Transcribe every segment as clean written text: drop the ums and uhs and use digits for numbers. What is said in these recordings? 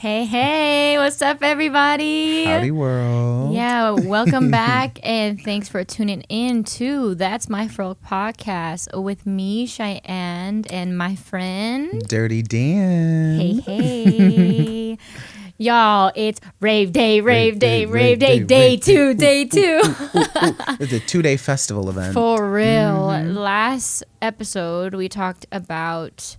Hey, what's up, everybody? Howdy, world. Yeah, welcome back, and thanks for tuning in to That's My F.I.R.L podcast with me, Cheyenne, and my friend Dirty Dan. Hey. Y'all, it's rave day, day two. It's a 2-day festival event. For real. Last episode, we talked about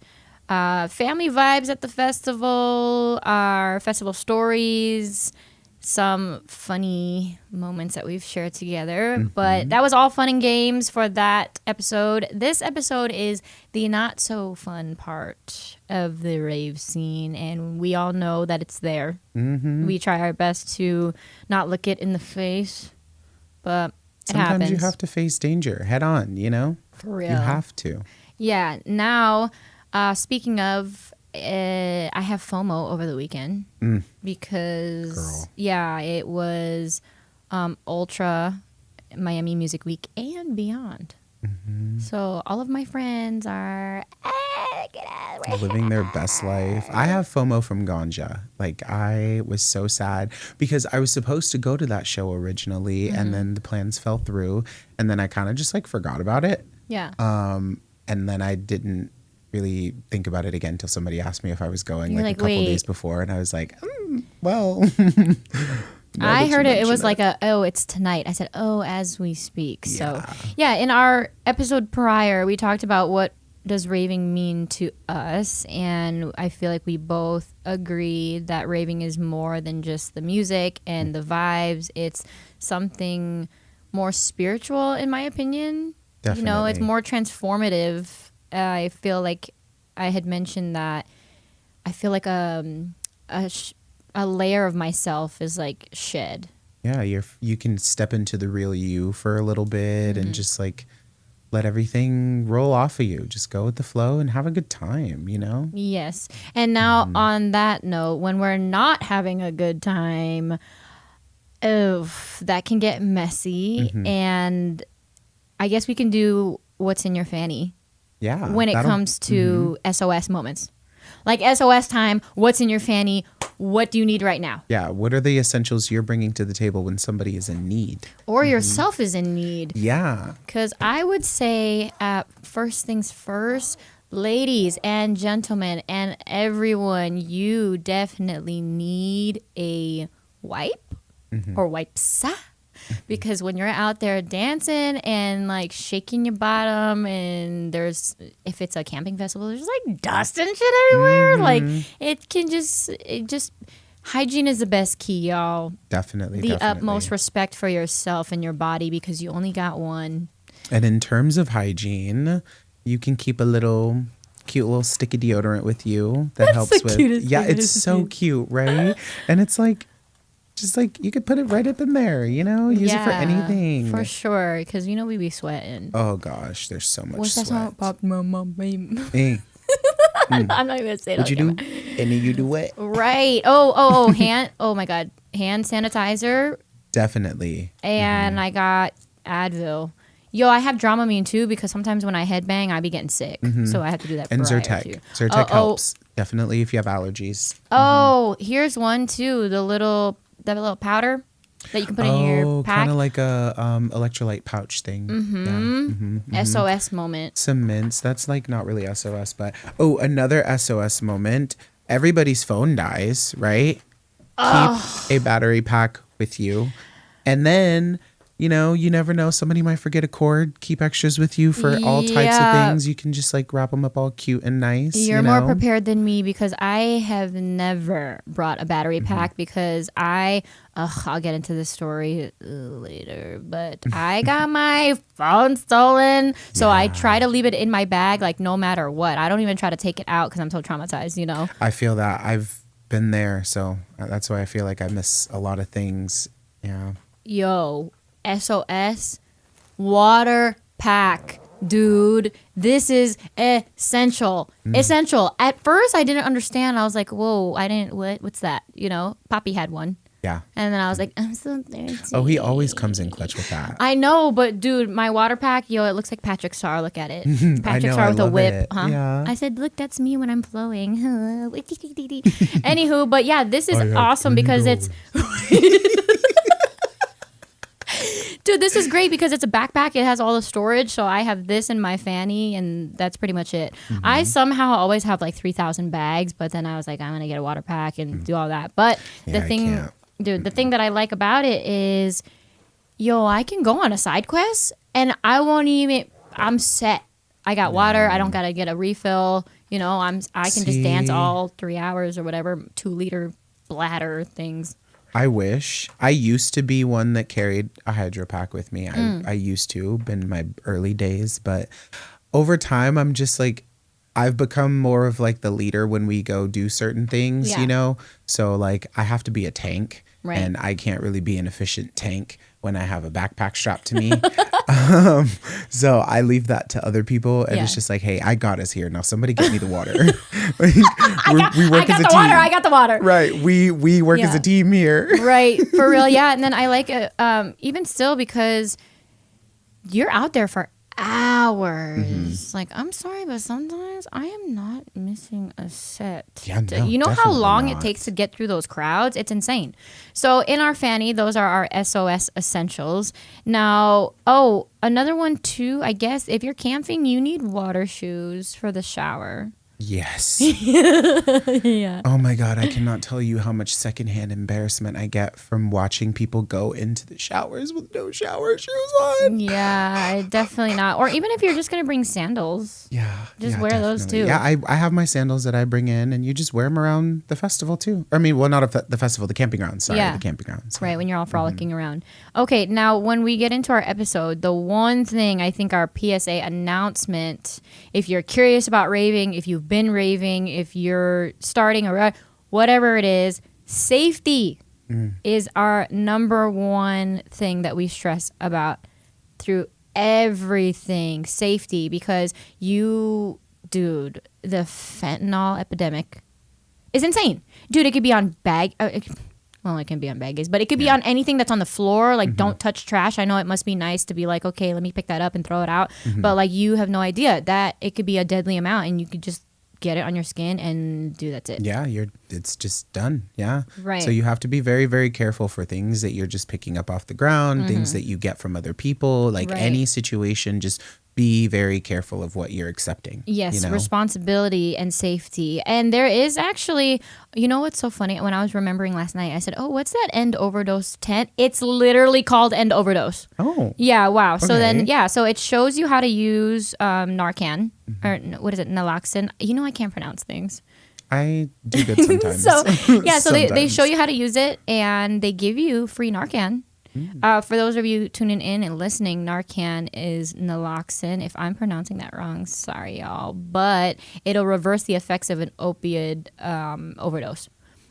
family vibes at the festival, our festival stories, some funny moments that we've shared together. But that was all fun and games for that episode. This episode is the not so fun part of the rave scene, and we all know that it's there. We try our best to not look it in the face, but Sometimes happens. you have to face danger head on, you know? For real. You have to. Yeah. Now, speaking of, I have FOMO over the weekend because, it was Ultra Miami Music Week and beyond. So all of my friends are living their best life. I have FOMO from ganja. Like, I was so sad because I was supposed to go to that show originally, and then the plans fell through, and then I kind of just like forgot about it. Yeah. And then I didn't really think about it again until somebody asked me if I was going You're like a couple "Wait." days before, and I was like, well. I heard it was like it's tonight. I said, as we speak. Yeah. So, yeah, in our episode prior, we talked about what does raving mean to us, and I feel like we both agree that raving is more than just the music and the vibes. It's something more spiritual, in my opinion. Definitely. You know, it's more transformative. I feel like I had mentioned that I feel like a layer of myself is like shed. Yeah, you can step into the real you for a little bit and just like let everything roll off of you. Just go with the flow and have a good time, you know? Yes. And now on that note, when we're not having a good time, that can get messy. And I guess we can do what's in your fanny. Yeah. When it comes to SOS moments. Like SOS time, what's in your fanny? What do you need right now? Yeah. What are the essentials you're bringing to the table when somebody is in need? Or yourself is in need. Yeah. Because I would say, first things first, ladies and gentlemen and everyone, you definitely need a wipe or wipes. Because when you're out there dancing and like shaking your bottom, and if it's a camping festival, there's like dust and shit everywhere. Like it just hygiene is the best key, y'all. Definitely. The utmost respect for yourself and your body because you only got one. And in terms of hygiene, you can keep a cute little sticky deodorant with you that helps with. Yeah, it's so cute, right? And it's like, just like you could put it right up in there, you know, use it for anything. For sure, because you know we be sweating. Oh gosh, there's so much sweat. That song? I'm not even gonna say it. What you do? And you do what? Right. Oh, hand. Oh my God, hand sanitizer. Definitely. And I got Advil. Yo, I have Dramamine too because sometimes when I headbang, I be getting sick. So I have to do that. And prior Zyrtec. to. Zyrtec helps. Definitely if you have allergies. Oh, here's one too. The little powder that you can put in your pack. Kind of like a electrolyte pouch thing. SOS moment. Some mints. That's like not really SOS, but another SOS moment. Everybody's phone dies, right? Keep a battery pack with you. And then, you know, you never know. Somebody might forget a cord. Keep extras with you for all types of things. You can just like wrap them up all cute and nice. You're more prepared than me because I have never brought a battery pack because I'll get into this story later, but I got my phone stolen. So I try to leave it in my bag, like no matter what. I don't even try to take it out because I'm so traumatized, you know? I feel that. I've been there. So that's why I feel like I miss a lot of things. Yeah. Yo, SOS, water pack. Dude, this is essential. Essential. At first, I didn't understand. I was like, whoa, what's that? You know, Poppy had one. Yeah. And then I was like, I'm so thirsty. Oh, he always comes in clutch with that. I know, but dude, my water pack, it looks like Patrick Star. Look at it. I Patrick know, Star I with a love whip. it. Huh? Yeah. I said, look, that's me when I'm flowing. Anywho, but yeah, this is awesome because it's... Dude, this is great because it's a backpack. It has all the storage. So I have this in my fanny, and that's pretty much it. I somehow always have like 3,000 bags, but then I was like, I'm going to get a water pack and do all that. But the thing that I like about it is, I can go on a side quest and I won't even, I'm set. I got water. I don't got to get a refill. I can just dance all 3 hours or whatever, 2-liter bladder things. I wish. I used to be one that carried a hydro pack with me. I used to, in my early days. But over time, I'm just like, I've become more of like the leader when we go do certain things, So like I have to be a tank. Right. And I can't really be an efficient tank when I have a backpack strapped to me. So I leave that to other people. And it's just like, hey, I got us here. Now somebody get me the water. We work as a team. I got the water. Right. We work as a team here. Right. For real. Yeah. And then I like it even still because you're out there for hours. Like, I'm sorry, but sometimes I am not missing a set. Yeah, no, you know how long it takes to get through those crowds? It's insane. So in our fanny, those are our SOS essentials. Now, another one too, I guess, if you're camping, you need water shoes for the shower. Yes. Yeah. Oh my God, I cannot tell you how much secondhand embarrassment I get from watching people go into the showers with no shower shoes on. Yeah, definitely not. Or even if you're just going to bring sandals. Yeah. Just wear those too. Yeah, I have my sandals that I bring in and you just wear them around the festival too. I mean, well, not the festival, the camping grounds. Sorry, the camping grounds. Right, when you're all frolicking around. Okay, now when we get into our episode, the one thing I think our PSA announcement, if you're curious about raving, if you've been raving, if you're starting or whatever it is, safety is our number one thing that we stress about through everything. Safety, because the fentanyl epidemic is insane. Dude, it could be on it can be on baggies, but it could be on anything that's on the floor. Like, don't touch trash. I know it must be nice to be like, okay, let me pick that up and throw it out. But like, you have no idea that it could be a deadly amount and you could just get it on your skin and that's it. Yeah, it's just done. Yeah. Right. So you have to be very, very careful for things that you're just picking up off the ground, things that you get from other people, like any situation, just be very careful of what you're accepting. Yes, responsibility and safety. And there is actually, what's so funny? When I was remembering last night, I said, what's that End Overdose tent? It's literally called End Overdose. Oh. Yeah, wow. Okay. So then, so it shows you how to use Narcan, or what is it, naloxone. I can't pronounce things. I do good sometimes. So they show you how to use it, and they give you free Narcan. For those of you tuning in and listening, Narcan is naloxone. If I'm pronouncing that wrong, sorry, y'all. But it'll reverse the effects of an opioid overdose.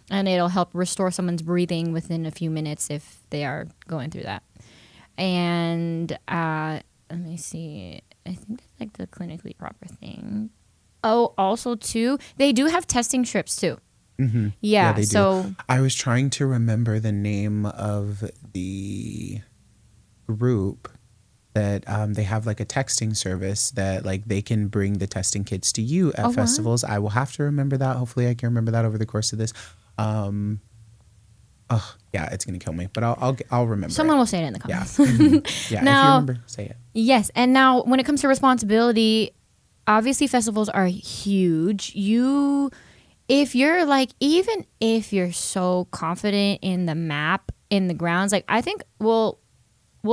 And it'll help restore someone's breathing within a few minutes if they are going through that. And let me see. I think that's like the clinically proper thing. Oh, also, too, they do have testing strips, too. Mm-hmm. Yeah, they do. So I was trying to remember the name of the group that they have like a texting service that like they can bring the testing kits to you at festivals. I will have to remember that. Hopefully I can remember that over the course of this. It's gonna kill me, but I'll remember. Someone will say it in the comments. Yeah, yeah. Now, if you remember, say it. Yes, and now when it comes to responsibility, obviously festivals are huge. If you're like, even if you're so confident in the map, in the grounds, like I think we'll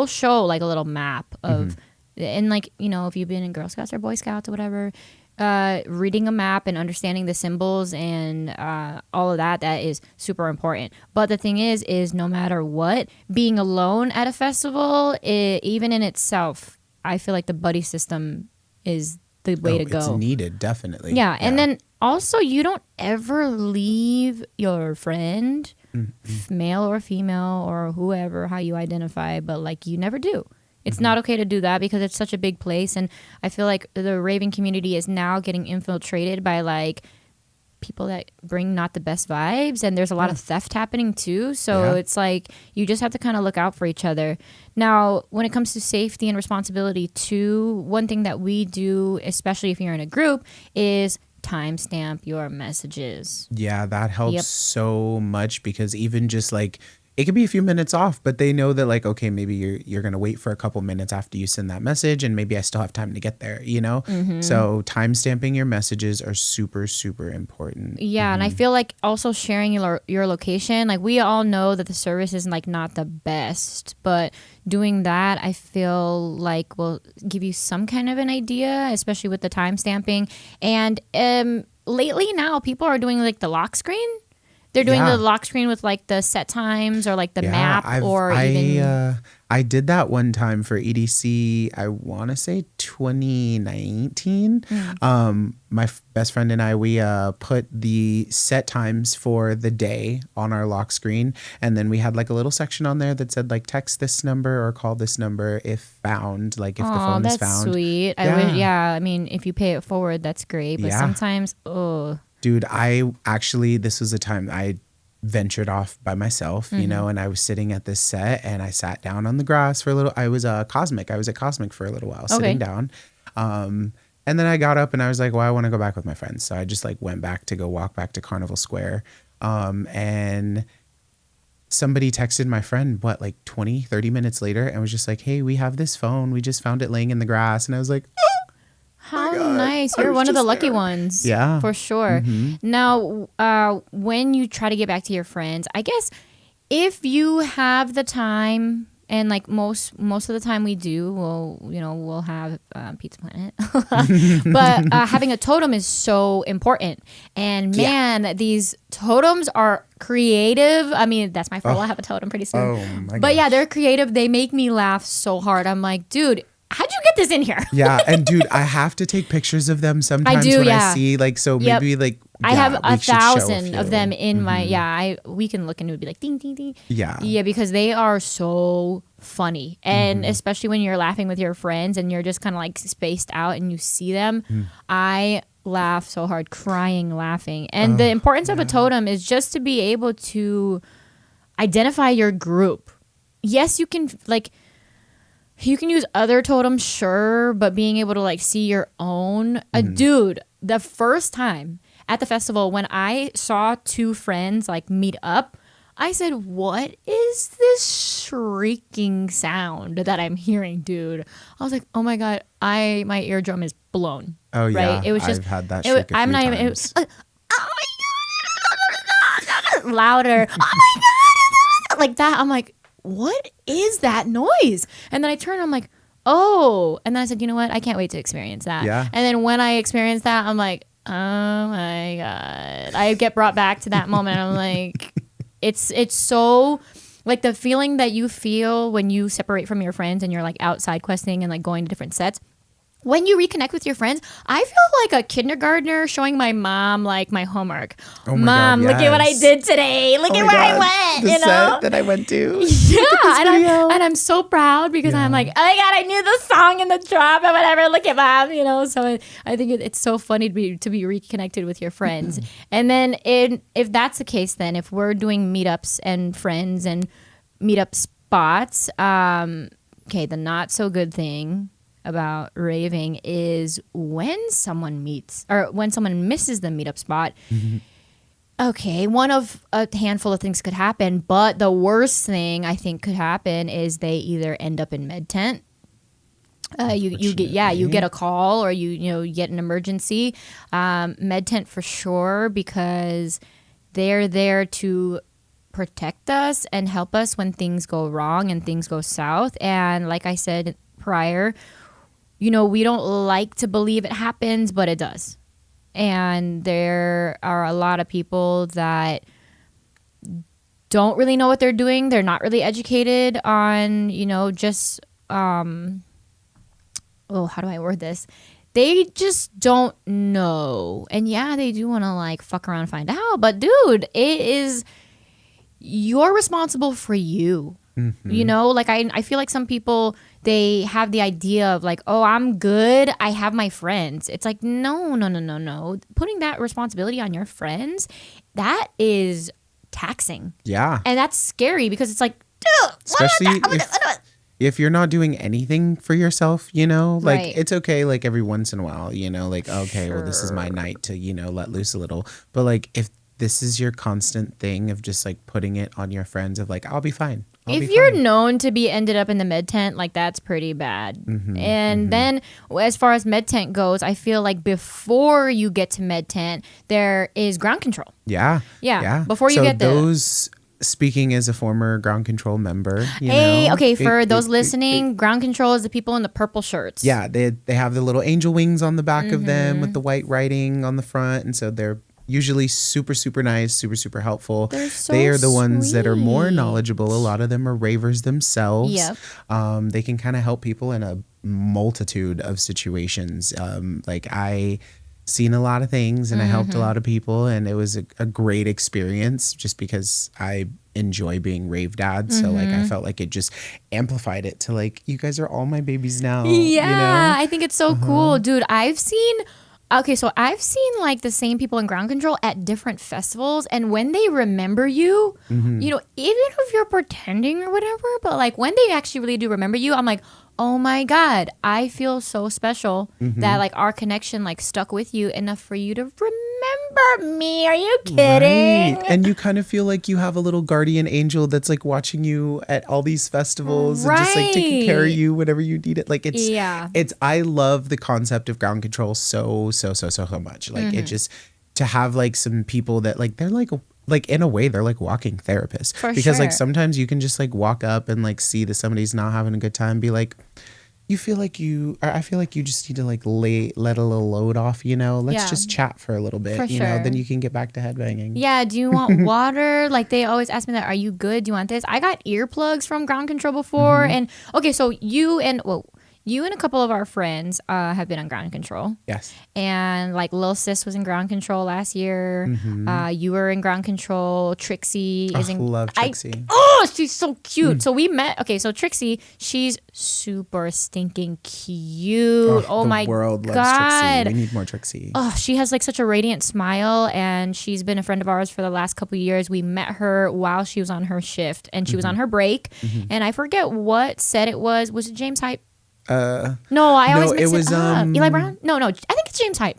show like a little map of, and like, if you've been in Girl Scouts or Boy Scouts or whatever, reading a map and understanding the symbols and all of that is super important. But the thing is no matter what, being alone at a festival, even in itself, I feel like the buddy system is the way to go. It's needed, definitely. Yeah, and then also you don't ever leave your friend, male or female or whoever, how you identify, but like you never do. It's not okay to do that because it's such a big place, and I feel like the raving community is now getting infiltrated by like people that bring not the best vibes, and there's a lot of theft happening too. So it's like you just have to kind of look out for each other. Now, when it comes to safety and responsibility too, one thing that we do, especially if you're in a group, is timestamp your messages. Yeah, that helps so much, because even just like, it could be a few minutes off, but they know that like, okay, maybe you're going to wait for a couple minutes after you send that message, and maybe I still have time to get there, you know? So time stamping your messages are super, super important. Yeah, and I feel like also sharing your location, like we all know that the service is like not the best, but doing that I feel like will give you some kind of an idea, especially with the time stamping. And lately now people are doing like the lock screen. They're doing the lock screen with like the set times or like the map I did that one time for EDC, I want to say 2019. My best friend and I, we put the set times for the day on our lock screen. And then we had like a little section on there that said like, text this number or call this number if found, like if the phone is found. That's sweet. I mean, if you pay it forward, that's great. But sometimes, Dude, this was a time I ventured off by myself, you know, and I was sitting at this set and I sat down on the grass for a little. I was at Cosmic for a little while, sitting down. And then I got up and I was like, well, I want to go back with my friends. So I just like went back to go walk back to Carnival Square. And somebody texted my friend, like 20, 30 minutes later, and was just like, hey, we have this phone. We just found it laying in the grass. And I was like, how nice. You're one of the lucky ones. Yeah. For sure. Now, when you try to get back to your friends, I guess if you have the time, and like most of the time we do, we'll have Pizza Planet. But having a totem is so important. And man, these totems are creative. I mean, that's my fault. I'll have a totem pretty soon. Oh my But yeah, they're creative. They make me laugh so hard. I'm like, dude, how'd you get this in here? Yeah, and dude, I have to take pictures of them sometimes I see like, so maybe like I have 1,000 of them in my we can look and it would be like ding ding ding. Yeah, because they are so funny, and especially when you're laughing with your friends and you're just kind of like spaced out and you see them, I laugh so hard, crying, laughing. And the importance of a totem is just to be able to identify your group. Yes, you can use other totems, sure, but being able to like see your own. Dude, the first time at the festival when I saw two friends like meet up, I said, what is this shrieking sound that I'm hearing, dude? I was like, oh my God, my eardrum is blown. Oh yeah, right? It was just, I've had that shriek a few times. It was, oh my God, louder. Oh my God, like that. I'm like, what is that noise? And then I turned, I'm like, oh. And then I said, you know what? I can't wait to experience that. Yeah. And then when I experienced that, I'm like, oh my God. I get brought back to that moment. I'm like, it's so, like the feeling that you feel when you separate from your friends and you're like out side questing and like going to different sets. When you reconnect with your friends, I feel like a kindergartner showing my mom like my homework. Oh my Mom, God, yes. look at what I did today. Look at where I went. The set that I went to. Yeah, and I'm so proud because I'm like, oh my God, I knew the song and the drop and whatever. Look at Mom, So I think it's so funny to be reconnected with your friends. And then if that's the case, then if we're doing meetups and friends and meetup spots, the not so good thing about raving is when someone misses the meetup spot. Okay, one of a handful of things could happen, but the worst thing I think could happen is they either end up in med tent. You get a call or you get an emergency. Med tent for sure, because they're there to protect us and help us when things go wrong and things go south. And like I said prior, we don't like to believe it happens, but it does. And there are a lot of people that don't really know what they're doing. They're not really educated on, how do I word this? They just don't know. And yeah, they do want to like fuck around and find out. But dude, you're responsible for you. I feel like some people, they have the idea of like, oh, I'm good, I have my friends. It's like, no. Putting that responsibility on your friends, that is taxing. Yeah. And that's scary because it's like, dude, especially if you're not doing anything for yourself, you know, like Right. it's okay, like every once in a while, you know, like, okay, well, this is my night to, you know, let loose a little. But like, if this is your constant thing of just like putting it on your friends of like, I'll be fine. If you're known to be ended up in the med tent, like that's pretty bad. And then as far as med tent goes, I feel like before you get to med tent, there is ground control. Yeah. Before you so get those, speaking as a former ground control member, you Hey, know, okay, for those listening, ground control is the people in the purple shirts. Yeah, they have the little angel wings on the back of them with the white writing on the front, and so they're usually super nice, super helpful. They are the ones that are more knowledgeable. A lot of them are ravers themselves. Yep. They can kind of help people in a multitude of situations. Like I seen a lot of things and I helped a lot of people, and it was a great experience just because I enjoy being rave dad. So like I felt like it just amplified it to like, you guys are all my babies now. Yeah, you know? I think it's so cool. Dude, I've seen like the same people in ground control at different festivals, and when they remember you, you know, even if you're pretending or whatever, but like when they actually really do remember you, I'm like, oh my God, I feel so special that like our connection like stuck with you enough for you to remember me. Are you kidding? Right. And you kind of feel like you have a little guardian angel that's like watching you at all these festivals and just like taking care of you whenever you need it. Like it's I love the concept of ground control so much. Like it just, to have like some people that like, they're like in a way they're like walking therapists. Because like sometimes you can just like walk up and like see that somebody's not having a good time, be like, I feel like you just need to like let a little load off, you know, let's just chat for a little bit, you know, then you can get back to headbanging. Yeah. Do you want water? Like they always ask me that. Are you good? Do you want this? I got earplugs from ground control before. And okay, so you and a couple of our friends have been on ground control. Yes. And like Lil Sis was in ground control last year. You were in ground control. Trixie is in. I love Trixie. She's so cute. So we met. Okay, so Trixie, she's super stinking cute. Oh my God. The world loves Trixie. We need more Trixie. Oh, she has like such a radiant smile, and she's been a friend of ours for the last couple of years. We met her while she was on her shift, and she was on her break. And I forget what set it was. Was it James Hype? No, I always mix it up. Eli Brown? No, I think it's James Hype.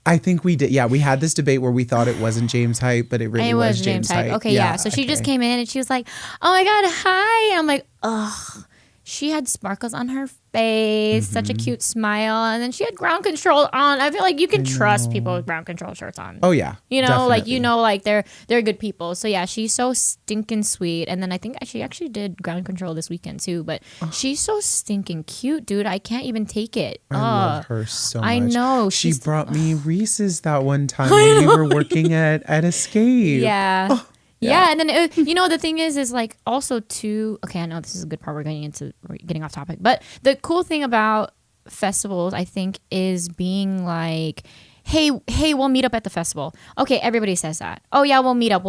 I think we did. Yeah, we had this debate where we thought it wasn't James Hype, but it really was James Hype. Okay, yeah. So she just came in and she was like, "Oh my God, hi!" And I'm like, "Ugh." She had sparkles on her face, such a cute smile, and then she had ground control on. I feel like you can trust people with ground control shirts on. Oh yeah, you know, definitely. like you know, like they're good people. So yeah, she's so stinking sweet. And then I think she actually did ground control this weekend too. But she's so stinking cute, dude. I can't even take it. I love her so much. I know. She brought me Reese's that one time when we were working at Escape. Yeah. Oh. Yeah, and then you know the thing is like also too. Okay, I know this is a good part. We're getting off topic, but the cool thing about festivals, I think, is being like, hey, we'll meet up at the festival. Okay, everybody says that. Oh yeah, we'll meet up.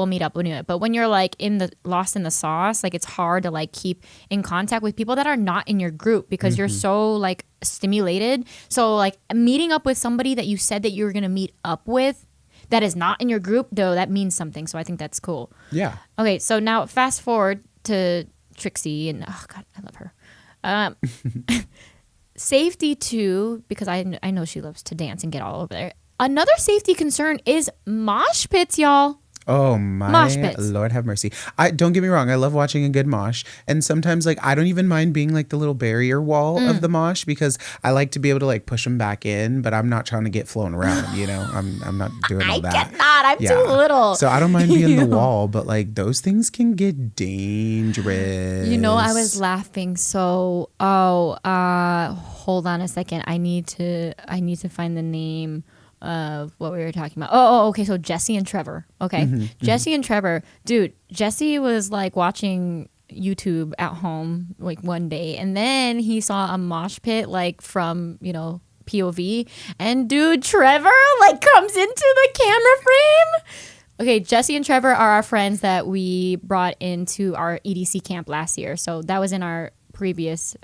But when you're like lost in the sauce, like it's hard to like keep in contact with people that are not in your group because you're so like stimulated. So like meeting up with somebody that you said that you were gonna meet up with, that is not in your group, though, that means something. So I think that's cool. Yeah. Okay, so now fast forward to Trixie, and oh God, I love her. Safety too, because I know she loves to dance and get all over there. Another safety concern is mosh pits, y'all. Oh my Lord have mercy. Don't get me wrong, I love watching a good mosh, and sometimes like I don't even mind being like the little barrier wall of the mosh because I like to be able to like push them back in, but I'm not trying to get flown around, you know. I'm not doing all that. I cannot. I'm too little. So I don't mind being the wall, but like those things can get dangerous. You know, I was laughing so hold on a second. I need to find the name of what we were talking about. Okay. So Jesse and Trevor. Okay. Jesse and Trevor. Dude, Jesse was like watching YouTube at home like one day, and then he saw a mosh pit like from, you know, POV, and dude, Trevor like comes into the camera frame. Okay, Jesse and Trevor are our friends that we brought into our EDC camp last year. So that was in our previous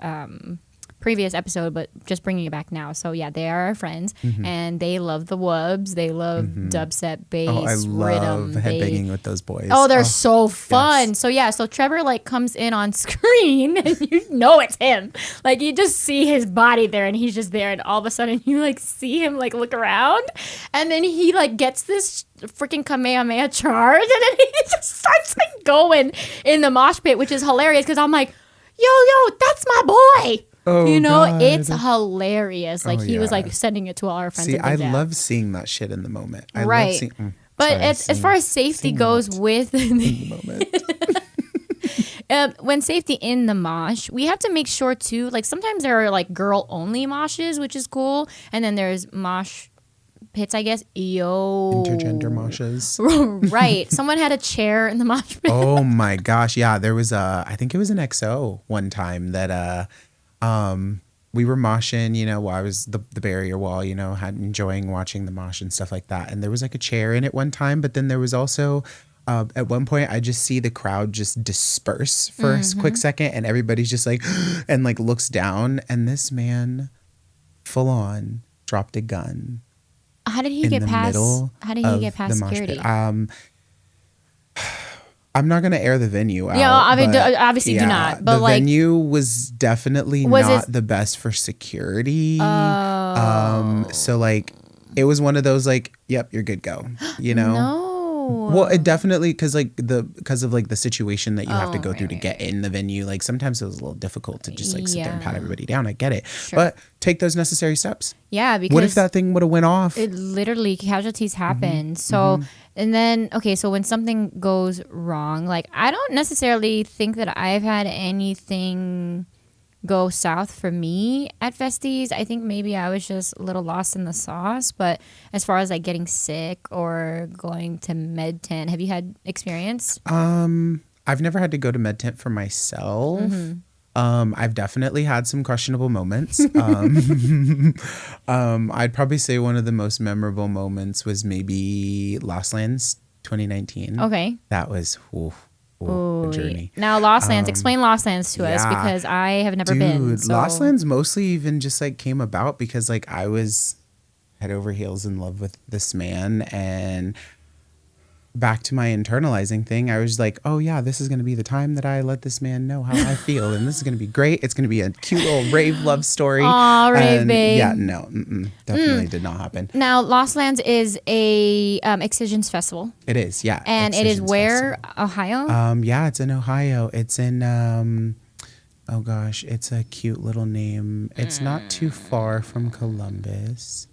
episode, but just bringing it back now. So yeah, they are our friends, and they love the wubs. They love dubstep, bass, Oh, I love rhythm. headbanging with those boys. Oh, they're so fun. yes. So yeah, so Trevor like comes in on screen, and you know it's him. Like you just see his body there, and he's just there, and all of a sudden you like see him like look around, and then he like gets this freaking Kamehameha charge, and then he just starts like going in the mosh pit, which is hilarious because I'm like, yo, that's my boy. Oh, you know, God. it's hilarious. Like he was yeah. like sending it to all our friends. See, at the I jam. love seeing that shit in the moment. I Right. love seeing, But as far as safety goes with in the moment. when safety in the mosh, we have to make sure too, like sometimes there are like girl only moshes, which is cool, and then there's mosh pits, I guess. Intergender moshes. Right. Someone had a chair in the mosh pit. Oh my gosh. Yeah, there was I think it was an XO one time that we were moshing, you know, while I was the barrier wall, you know, enjoying watching the mosh and stuff like that. And there was like a chair in it one time, but then there was also at one point I just see the crowd just disperse for a quick second, and everybody's just like and like looks down, and this man full on dropped a gun. How did he get past? How did he get past security? I'm not going to air the venue out. Yeah, I mean, obviously do not. But the like, venue was definitely not the best for security. So like, it was one of those like, yep, you're good, go. You know. No. Well, it definitely because of like the situation that you have to go through to get in the venue. Like sometimes it was a little difficult to just like sit there and pat everybody down. I get it, but take those necessary steps. Yeah, because what if that thing would have went off? It literally casualties happen. So and then okay, so when something goes wrong, like I don't necessarily think that I've had anything go south for me at festies. I think maybe I was just a little lost in the sauce. But as far as like getting sick or going to med tent, have you had experience? I've never had to go to med tent for myself. I've definitely had some questionable moments. I'd probably say one of the most memorable moments was maybe Lost Lands 2019. Okay. That was a journey. Now, Lost Lands, explain Lost Lands to us because I have never been. So. Lost Lands mostly even just like came about because like I was head over heels in love with this man, and back to my internalizing thing, I was like, oh yeah, this is going to be the time that I let this man know how I feel, and this is going to be great. It's going to be a cute little rave love story. Aw, rave babe. Yeah, no, definitely did not happen. Now, Lost Lands is a Excisions festival. It is, yeah. And it is where? Festival. Ohio? Yeah, it's in Ohio. It's in, oh gosh, it's a cute little name. It's not too far from Columbus.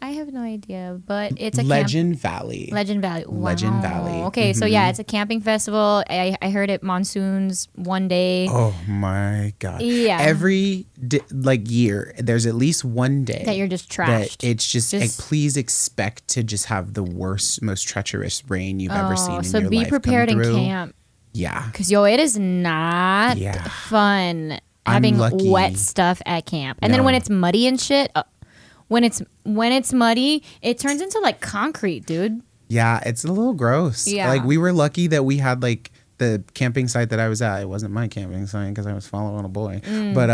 I have no idea, but it's a Legend Valley. Legend Valley. Wow. Legend Valley. Okay, so yeah, it's a camping festival. I heard it monsoons one day. Oh my god. Yeah. Every year, there's at least one day that you're just trashed. That it's just like, please expect to just have the worst, most treacherous rain you've ever seen in your life. So be prepared in camp. Yeah. Because it is not fun having wet stuff at camp. And then when it's muddy and shit. When it's muddy, it turns into like concrete, dude. Yeah, it's a little gross. Yeah. Like we were lucky that we had like the camping site that I was at. It wasn't my camping site because I was following a boy. But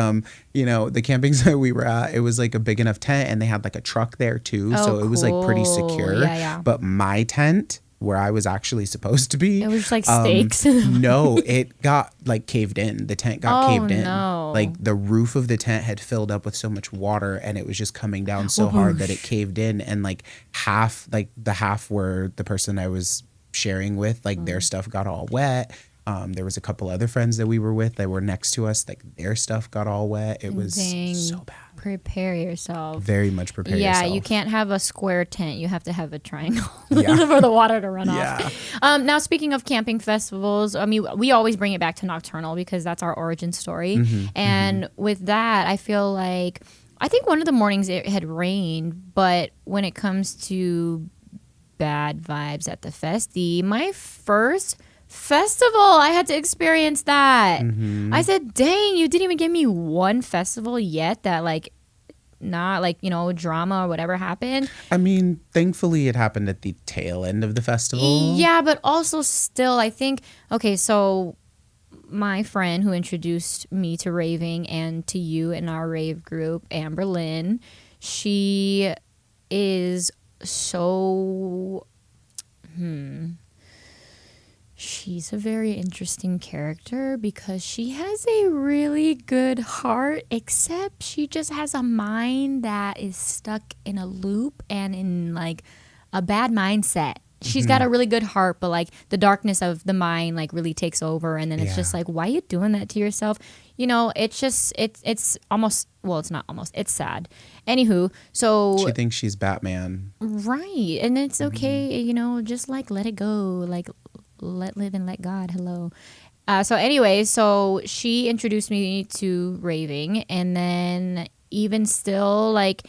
the camping site we were at, it was like a big enough tent, and they had like a truck there too. Oh, so it was like pretty secure. Yeah. But my tent, where I was actually supposed to be, it was just like stakes. No, it got like caved in. The tent got caved in. No. Like the roof of the tent had filled up with so much water, and it was just coming down so hard that it caved in. And like the half where the person I was sharing with, like their stuff got all wet. There was a couple other friends that we were with that were next to us, like their stuff got all wet. It was so bad. Prepare yourself. Very much prepare yourself. Yeah, you can't have a square tent. You have to have a triangle for the water to run off. Now, speaking of camping festivals, I mean, we always bring it back to Nocturnal because that's our origin story. And with that, I feel like, I think one of the mornings it had rained, but when it comes to bad vibes at the festie, my first festival, I had to experience that. I said, dang, you didn't even give me one festival yet that like not like drama or whatever happened. I mean, thankfully it happened at the tail end of the festival. Yeah, but also still I think, okay, so my friend who introduced me to raving and to you in our rave group, Amber Lynn, she is so she's a very interesting character because she has a really good heart, except she just has a mind that is stuck in a loop and in like a bad mindset. She's got a really good heart, but like the darkness of the mind like really takes over, and then it's just like, why are you doing that to yourself? You know, it's just it's almost, well, it's not almost, it's sad. Anywho, so She thinks she's Batman. right, and it's okay, you know, just like let it go, like let live and let God. Hello. So anyway, so she introduced me to raving, and then even still, like,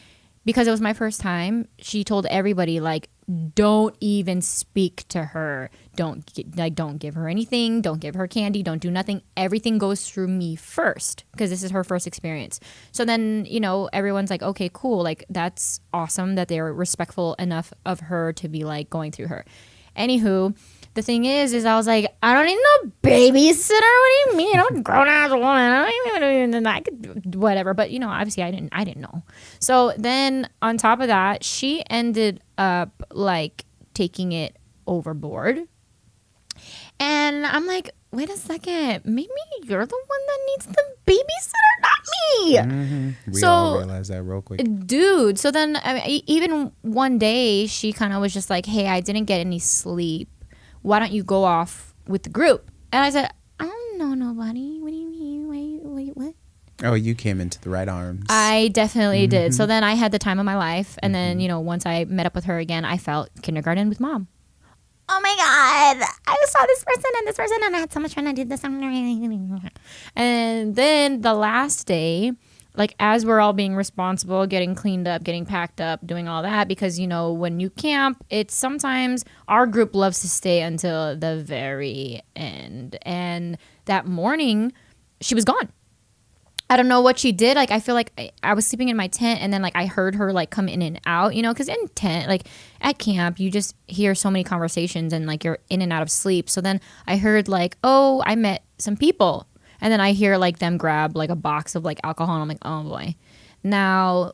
because it was my first time, she told everybody, like, don't even speak to her. Don't give her anything. Don't give her candy. Don't do nothing. Everything goes through me first because this is her first experience. So then, you know, everyone's like, okay, cool. Like, that's awesome that they're respectful enough of her to be like going through her. Anywho, the thing is I was like, I don't need no babysitter. What do you mean? I'm a grown ass woman. I don't even, I could do whatever. But you know, obviously I didn't know. So then on top of that, she ended up like taking it overboard. And I'm like, wait a second, maybe you're the one that needs the babysitter, not me. We all realized that real quick. Dude, so then even one day she kind of was just like, hey, I didn't get any sleep. Why don't you go off with the group? And I said, I don't know nobody. What do you mean? Wait, what? Oh, you came into the right arms. I definitely did. So then I had the time of my life. And then, you know, once I met up with her again, I felt kindergarten with mom. Oh my God, I saw this person and I had so much fun. I did this. And then the last day, like as we're all being responsible, getting cleaned up, getting packed up, doing all that, because, you know, when you camp, it's sometimes our group loves to stay until the very end. And that morning, she was gone. I don't know what she did. Like, I feel like I was sleeping in my tent and then like I heard her like come in and out, you know, because in tent, like at camp, you just hear so many conversations and like you're in and out of sleep. So then I heard like, oh, I met some people. And then I hear like them grab like a box of like alcohol. And I'm like, oh boy. Now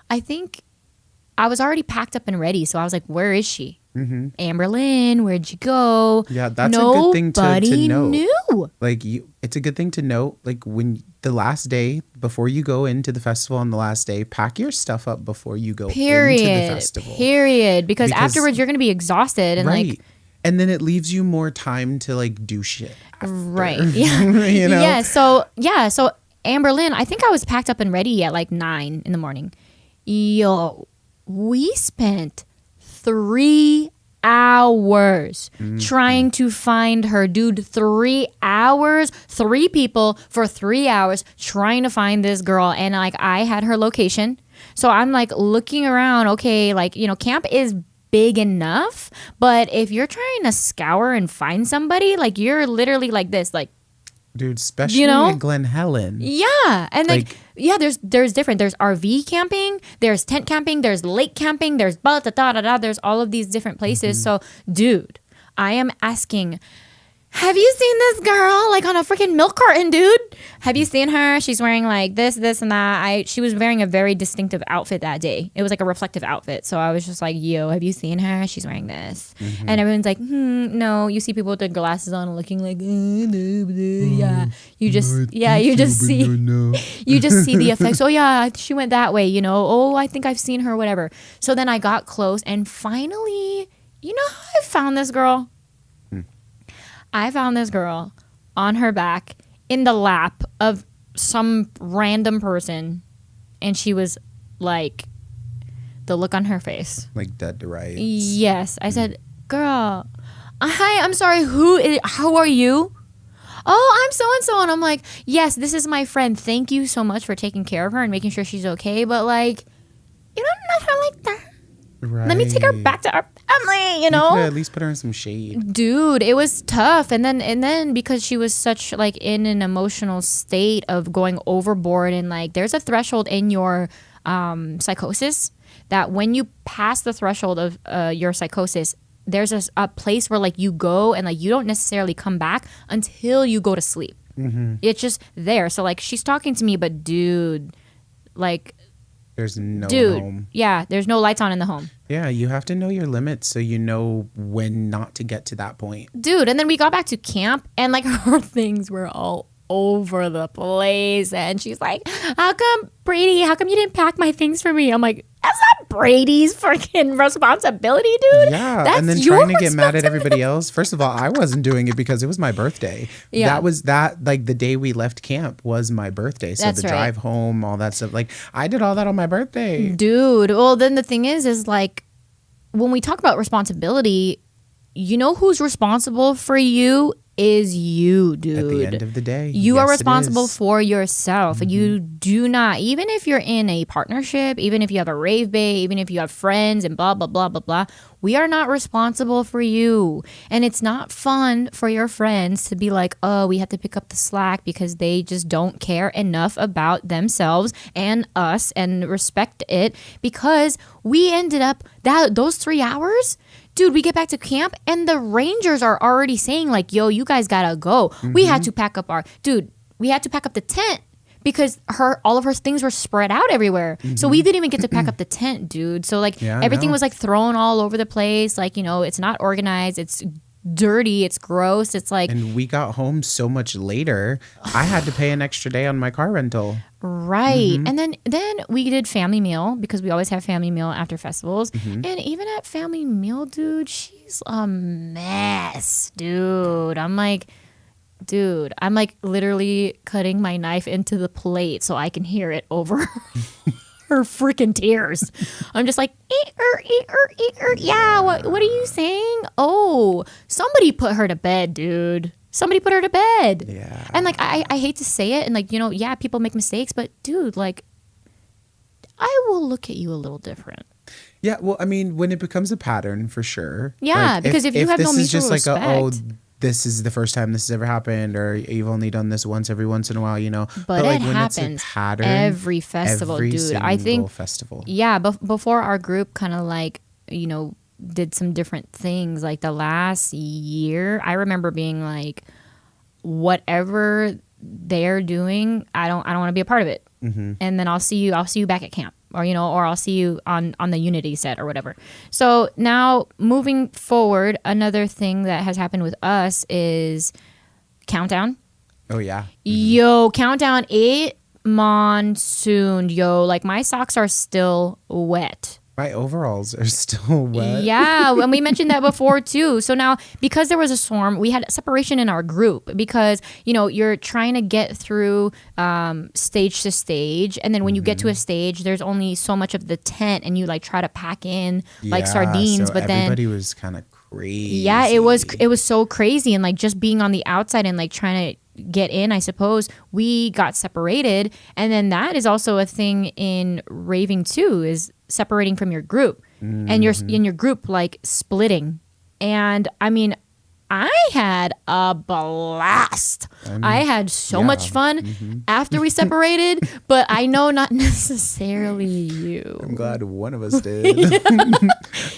I think I was already packed up and ready. So I was like, where is she? Amber Lynn, where'd you go? Yeah, that's a good thing to know. Knew. Like it's a good thing to note. Like when the last day before you go into the festival on the last day, pack your stuff up before you go into the festival. Because afterwards you're gonna be exhausted and right. like. And then it leaves you more time to like do shit. After, right. Yeah. You know? So Amber Lynn, I think I was packed up and ready at like 9 in the morning. Yo, we spent 3 hours trying to find her, dude. 3 hours, 3 people for 3 hours trying to find this girl. And like I had her location, so I'm like looking around. Okay, like, you know, camp is big enough, but if you're trying to scour and find somebody, like you're literally like this, like, dude, especially, you know, at Glen Helen. Yeah. And like yeah, there's different. There's RV camping, there's tent camping, there's lake camping, there's there's all of these different places. So dude, I am asking, have you seen this girl like on a freaking milk carton, dude? Have you seen her? She's wearing like this and that. She was wearing a very distinctive outfit that day. It was like a reflective outfit. So I was just like, yo, have you seen her? She's wearing this. And everyone's like, no. You see people with their glasses on looking like, yeah. You just see the effects. Oh yeah, she went that way, you know. Oh, I think I've seen her, whatever. So then I got close and finally, you know how I found this girl? I found this girl on her back in the lap of some random person, and she was like, the look on her face, like dead to rights. Yes. I said, girl, hi, I'm sorry, how are you? Oh, I'm so and so. And I'm like, yes, this is my friend. Thank you so much for taking care of her and making sure she's okay. But like, you don't know her like that. Right. Let me take her back to our family, you know? You could at least put her in some shade. Dude, it was tough. And then because she was such like in an emotional state of going overboard, and like there's a threshold in your psychosis that when you pass the threshold of your psychosis, there's a place where like you go and like you don't necessarily come back until you go to sleep. It's just there. So like she's talking to me, but dude, like there's no dude, home. yeah, there's no lights on in the home. Yeah, you have to know your limits so you know when not to get to that point. Dude, and then we got back to camp and like her things were all over the place. And she's like, how come you didn't pack my things for me? I'm like, that's not Brady's freaking responsibility, dude. Yeah, that's and then your trying to get mad at everybody else. First of all, I wasn't doing it because it was my birthday. Yeah. Like the day we left camp was my birthday. So That's the right. drive home, all that stuff. Like I did all that on my birthday. Dude, well then the thing is like when we talk about responsibility, you know who's responsible for you is you, dude. At the end of the day, you yes, are it responsible is. for yourself. You do not, even if you're in a partnership, even if you have a rave bay, even if you have friends and blah, blah, blah, blah, blah, we are not responsible for you. And it's not fun for your friends to be like, oh, we have to pick up the slack because they just don't care enough about themselves and us and respect it, because we ended up those 3 hours. Dude, we get back to camp and the rangers are already saying like, yo, you guys gotta go. We had to pack up we had to pack up the tent because all of her things were spread out everywhere. So we didn't even get to pack up the tent, dude. So like everything was like thrown all over the place. Like, you know, it's not organized. It's dirty. It's gross. It's like, And we got home so much later. I had to pay an extra day on my car rental. right. And then we did family meal because we always have family meal after festivals. And even at family meal, dude, she's a mess, dude. I'm like literally cutting my knife into the plate so I can hear it over her freaking tears. I'm just like, yeah, what are you saying? Oh, somebody put her to bed, dude. Somebody put her to bed. Yeah. And like, I hate to say it. And like, you know, yeah, people make mistakes, but dude, like, I will look at you a little different. Yeah, well, I mean, when it becomes a pattern, for sure. Yeah, Like, because if you have no this is mutual just like respect. this is the first time this has ever happened, or you've only done this once every once in a while, you know. But like it when it's happens a pattern, every festival, every dude. I think single festival. Yeah, before our group kind of like, you know, did some different things. Like the last year, I remember being like, whatever they're doing, I don't want to be a part of it. And then I'll see you back at camp, or you know, or I'll see you on the Unity set or whatever. So now moving forward, another thing that has happened with us is countdown. Oh yeah. Yo, countdown, it monsooned, yo. Like my socks are still wet. My overalls are still wet. Yeah, and we mentioned that before too. So now, because there was a storm, we had separation in our group because, you know, you're trying to get through stage to stage. And then when you get to a stage, there's only so much of the tent and you like try to pack in like sardines. So but then everybody was kind of crazy. yeah, it was so crazy. And like just being on the outside and like trying to get in, I suppose, we got separated. And then that is also a thing in raving too, is separating from your group and you're in your group like splitting. And I mean, I had a blast. I had so much fun after we separated, but I know not necessarily you. I'm glad one of us did.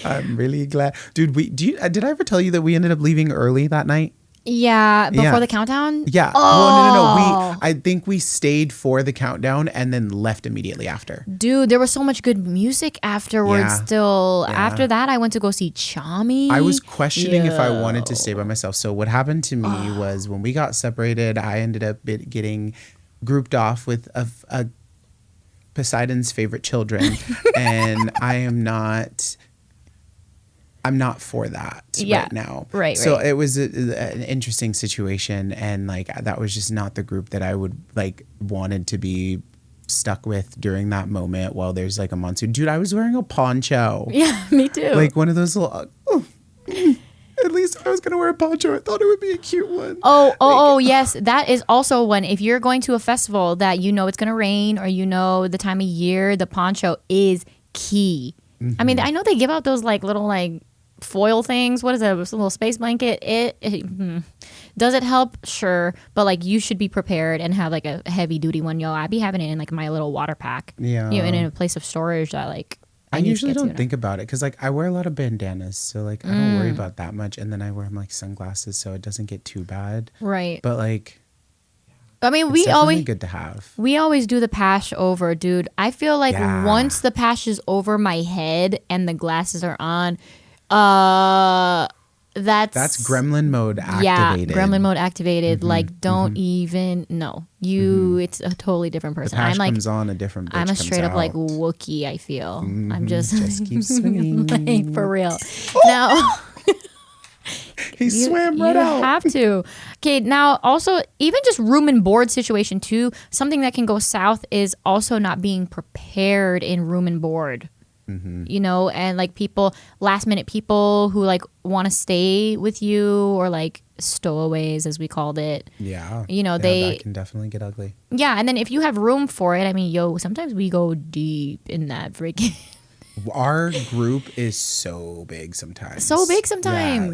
I'm really glad, dude. Did I ever tell you that we ended up leaving early that night? Yeah, before Yeah. the countdown? Yeah. Oh. Well, no. I think we stayed for the countdown and then left immediately after. Dude, there was so much good music afterwards Yeah. still. Yeah. After that, I went to go see Chami. I was questioning if I wanted to Yo. stay by myself. So what happened to me was when we got separated, I ended up getting grouped off with a Poseidon's favorite children. And I'm not for that right now. Right. So it was an interesting situation. And like, that was just not the group that I would like wanted to be stuck with during that moment while there's like a monsoon. Dude, I was wearing a poncho. Yeah, me too. Like one of those little, at least if I was going to wear a poncho, I thought it would be a cute one. Oh, yes. That is also one. If you're going to a festival that you know it's going to rain or you know the time of year, the poncho is key. I mean, I know they give out those like little like foil things. What is it? A little space blanket. Does it help? Sure. But like you should be prepared and have like a heavy duty one. Yo, I'd be having it in like my little water pack. Yeah. You know, and in a place of storage that like I usually don't think about it because like I wear a lot of bandanas, so like I don't worry about that much. And then I wear like sunglasses, so it doesn't get too bad. Right. But like, I mean, it's definitely good to have. We always do the patch over, dude. I feel like once the patch is over my head and the glasses are on, that's gremlin mode activated. Yeah, gremlin mode activated. Like, don't even it's a totally different person. The patch I'm like, comes on, a different bitch I'm a straight comes up like out. Wookiee. I feel I'm just keep swinging, like for real. Now. He swam right out. You have to. Okay, now also, even just room and board situation too, something that can go south is also not being prepared in room and board. You know, and like last minute people who like want to stay with you, or like stowaways as we called it. Yeah. You know, that can definitely get ugly. Yeah, and then if you have room for it, I mean, sometimes we go deep in that freaking... Our group is so big sometimes. Yeah.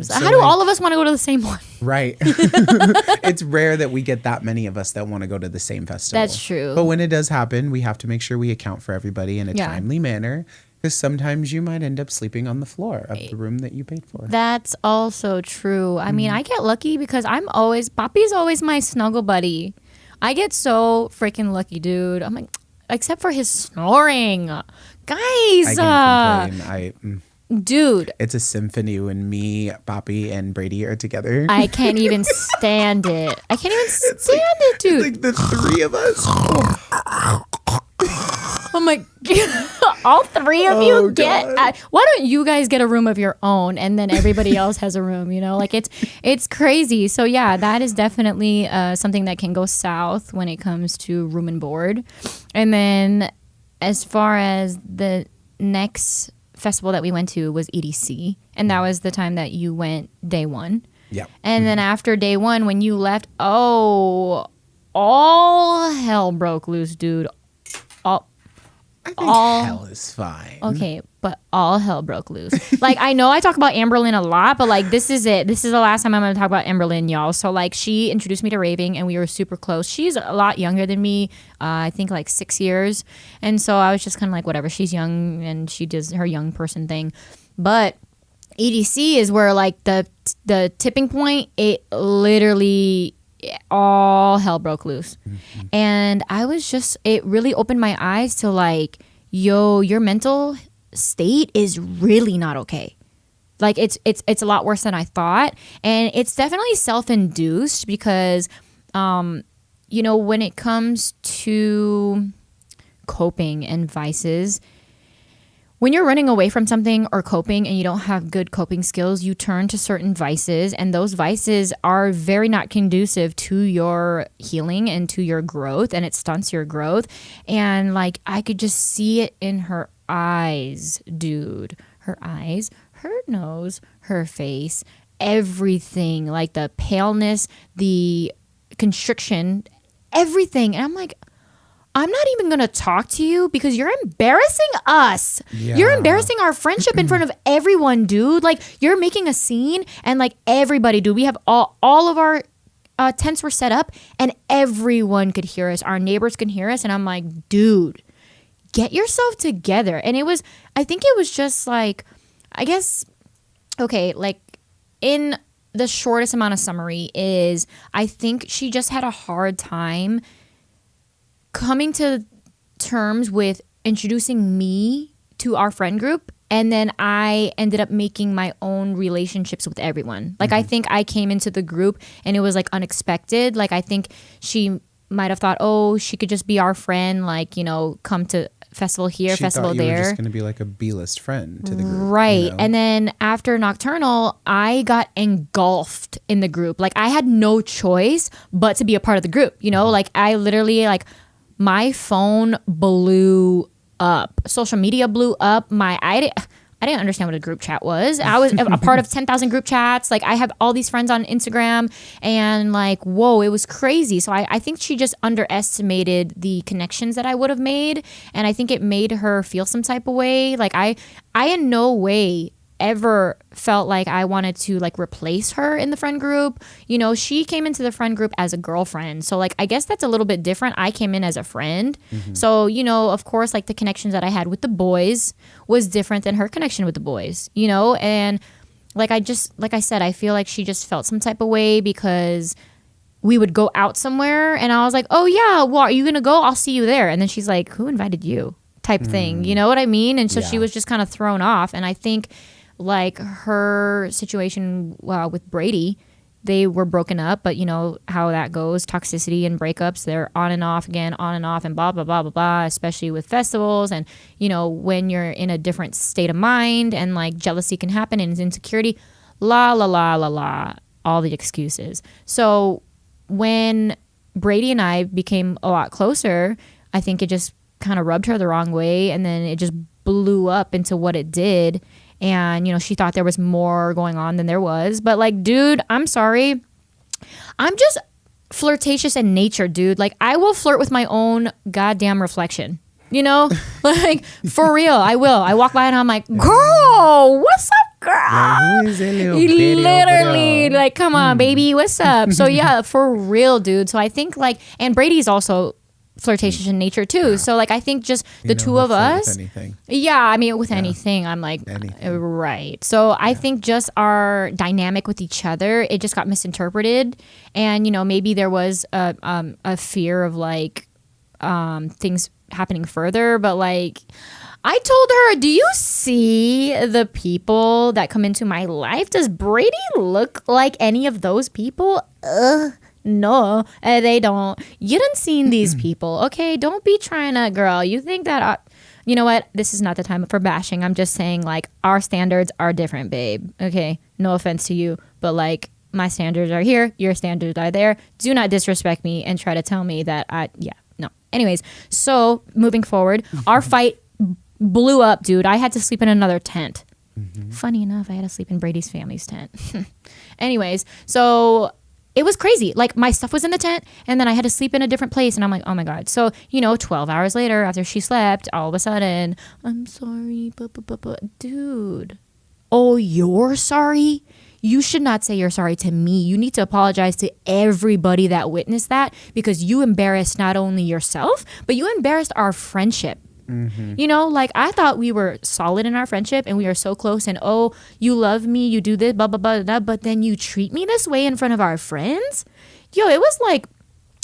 So how do all of us want to go to the same one? Right. It's rare that we get that many of us that want to go to the same festival. That's true. But when it does happen, we have to make sure we account for everybody in a timely manner, because sometimes you might end up sleeping on the floor of the room that you paid for. That's also true. I mean, I get lucky because Papi's always my snuggle buddy. I get so freaking lucky, dude. I'm like, except for his snoring. Guys, I can't complain. Dude, it's a symphony when me, Papi, and Brady are together. I can't even stand it. Dude. It's like the three of us. Oh my God. All three of you why don't you guys get a room of your own and then everybody else has a room, you know? Like it's crazy. So yeah, that is definitely something that can go south when it comes to room and board. And then as far as the next festival that we went to was EDC, and that was the time that you went day one. Yeah. And then after day one, when you left, all hell broke loose, dude. I think hell is fine. Okay, but all hell broke loose. Like, I know I talk about Amberlyn a lot, but like this is it. This is the last time I'm going to talk about Amberlyn, y'all. So like she introduced me to raving and we were super close. She's a lot younger than me. I think like 6 years. And so I was just kind of like, whatever. She's young and she does her young person thing. But EDC is where like the tipping point, it literally... all hell broke loose. And I was just, it really opened my eyes to like, yo, your mental state is really not okay. Like it's a lot worse than I thought. And it's definitely self-induced because, you know, when it comes to coping and vices, when you're running away from something or coping and you don't have good coping skills, you turn to certain vices, and those vices are very not conducive to your healing and to your growth, and it stunts your growth. And like I could just see it in her eyes, dude. Her eyes, her nose, her face, everything, like the paleness, the constriction, everything. And I'm like, I'm not even going to talk to you because you're embarrassing us. Yeah. You're embarrassing our friendship in front of everyone, dude. Like, you're making a scene, and like everybody, dude, we have all of our tents were set up and everyone could hear us. Our neighbors can hear us. And I'm like, dude, get yourself together. And I think it was just like, I guess, okay, like in the shortest amount of summary is I think she just had a hard time coming to terms with introducing me to our friend group, and then I ended up making my own relationships with everyone. Like I think I came into the group and it was like unexpected. Like I think she might have thought, oh, she could just be our friend, like, you know, come to festival here, festival there. She thought you were just going to be like a B-list friend to the group. Right. You know? And then after Nocturnal, I got engulfed in the group. Like I had no choice but to be a part of the group, you know? Like I literally like my phone blew up. Social media blew up. I didn't understand what a group chat was. I was a part of 10,000 group chats. Like I have all these friends on Instagram, and like, whoa, it was crazy. So I think she just underestimated the connections that I would have made. And I think it made her feel some type of way. Like I in no way ever felt like I wanted to like replace her in the friend group. You know, she came into the friend group as a girlfriend. So like, I guess that's a little bit different. I came in as a friend. So, you know, of course, like the connections that I had with the boys was different than her connection with the boys, you know? And like I said, I feel like she just felt some type of way because we would go out somewhere and I was like, oh yeah, well, are you gonna go? I'll see you there. And then she's like, who invited you? Type thing. You know what I mean? And so she was just kind of thrown off. And I think like her situation with Brady, they were broken up, but you know how that goes, toxicity and breakups, they're on and off again, on and off and blah, blah, blah, blah, blah, especially with festivals. And, you know, when you're in a different state of mind and like jealousy can happen and insecurity, la, la, la, la, la, all the excuses. So when Brady and I became a lot closer, I think it just kind of rubbed her the wrong way. And then it just blew up into what it did. And, you know, she thought there was more going on than there was. But like, dude, I'm sorry. I'm just flirtatious in nature, dude. Like, I will flirt with my own goddamn reflection. You know? Like, for real, I will. I walk by and I'm like, girl, what's up, girl? Like, who is that little You bitty over literally, there? like, come on, baby, what's up? So, yeah, for real, dude. So, I think, like, and Brady's also flirtatious in nature too. So like I think just the two of us. Yeah, I mean with anything, I'm like right. So I think just our dynamic with each other, it just got misinterpreted, and you know maybe there was a fear of like things happening further, but like I told her, do you see the people that come into my life? Does Brady look like any of those people? No, they don't. You done seen these people. Okay, don't be trying to, girl. You think that, you know what? This is not the time for bashing. I'm just saying, like, our standards are different, babe. Okay, no offense to you, but like, my standards are here. Your standards are there. Do not disrespect me and try to tell me that no. Anyways, so moving forward, our fight blew up, dude. I had to sleep in another tent. Funny enough, I had to sleep in Brady's family's tent. Anyways, so it was crazy. Like my stuff was in the tent and then I had to sleep in a different place and I'm like, oh my God. So, you know, 12 hours later after she slept, all of a sudden, I'm sorry, dude. Oh, you're sorry? You should not say you're sorry to me. You need to apologize to everybody that witnessed that because you embarrassed not only yourself, but you embarrassed our friendship. You know, like I thought we were solid in our friendship and we are so close and oh, you love me, you do this, blah, blah, blah, blah, but then you treat me this way in front of our friends? Yo, it was like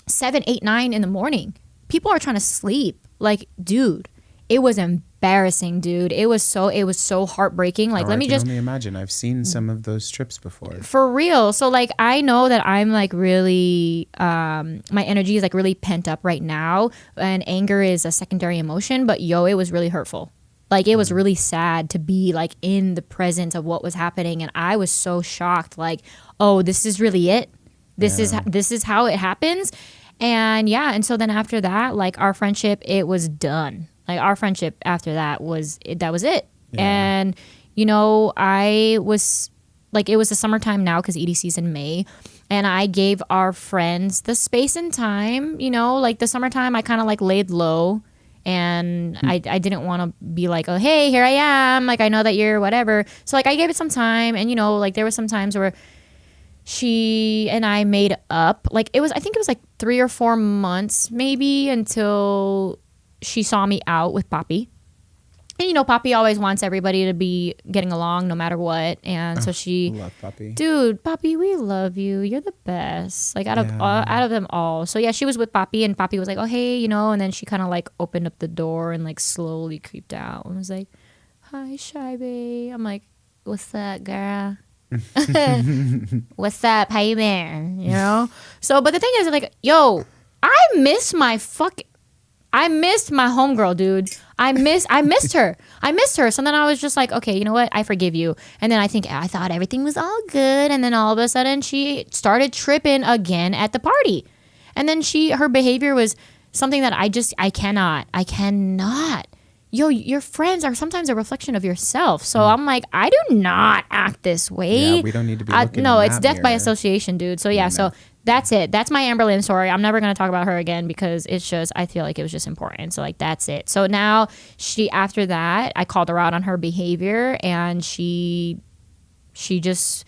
7, 8, 9 in the morning. People are trying to sleep. Like, dude, it was embarrassing, dude. It was so heartbreaking. Like, let me just only imagine. I've seen some of those trips before. For real. So like, I know that I'm like really, my energy is like really pent up right now, and anger is a secondary emotion. But yo, it was really hurtful. Like, it was really sad to be like in the presence of what was happening, and I was so shocked. Like, oh, this is really it. This is how it happens. And yeah, and so then after that, like our friendship, it was done. Like our friendship after that was it. Yeah. And, you know, I was like, it was the summertime now because EDC's in May. And I gave our friends the space and time, you know, like the summertime, I kind of like laid low. And I didn't want to be like, oh, hey, here I am. Like, I know that you're whatever. So like I gave it some time. And, you know, like there was some times where she and I made up. Like I think it was like 3 or 4 months maybe until she saw me out with Papi. And you know, Papi always wants everybody to be getting along no matter what. And so she, love Papi. Dude, Papi, we love you. You're the best. Like out of them all. So yeah, she was with Papi, and Papi was like, oh hey, you know. And then she kind of like opened up the door and like slowly creeped out and was like, hi, Shy Bae. I'm like, what's up, girl? What's up? How you been? You know. So, but the thing is, like, yo, I missed my homegirl, dude. I missed her. So then I was just like, okay, you know what? I forgive you. And then I thought everything was all good. And then all of a sudden she started tripping again at the party. And then her behavior was something that I cannot. Yo, your friends are sometimes a reflection of yourself. So I'm like, I do not act this way. Yeah, we don't need to be looking no, in it's that death by mirror. association, dude. So yeah, so that's it. That's my Amberlynn story. I'm never going to talk about her again because it's just, I feel like it was just important. So like, that's it. So now after that, I called her out on her behavior, and she just